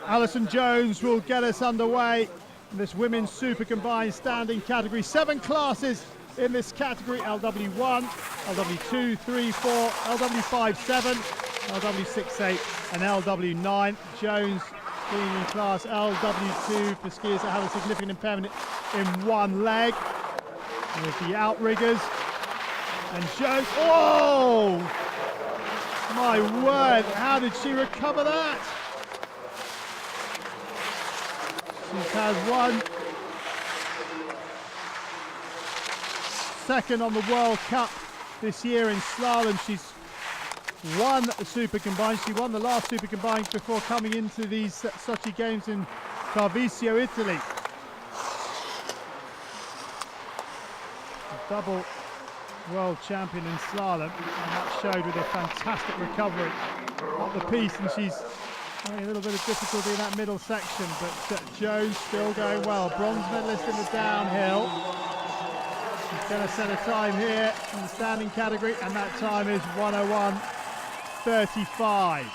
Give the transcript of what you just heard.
Allison Jones will get us underway in this women's super combined standing category. 7 classes in this category: LW1, LW2, 3, 4, LW5, 7, LW6, 8 and LW9. Jones being in class LW2 for skiers that have a significant impairment in one leg with the outriggers. And Jones, oh my word, how did she recover that? She has won second on the World Cup this year in slalom. She's won the super combined. She won the last super combined before coming into these Sochi games in Tarvisio, Italy. A double world champion in slalom, and that showed with a fantastic recovery of the piece. And she's having a little bit of difficulty in that middle section, but Jones still going well. Bronze medalist in the downhill. She's going to set a time here in the standing category, and that time is 1:01:35.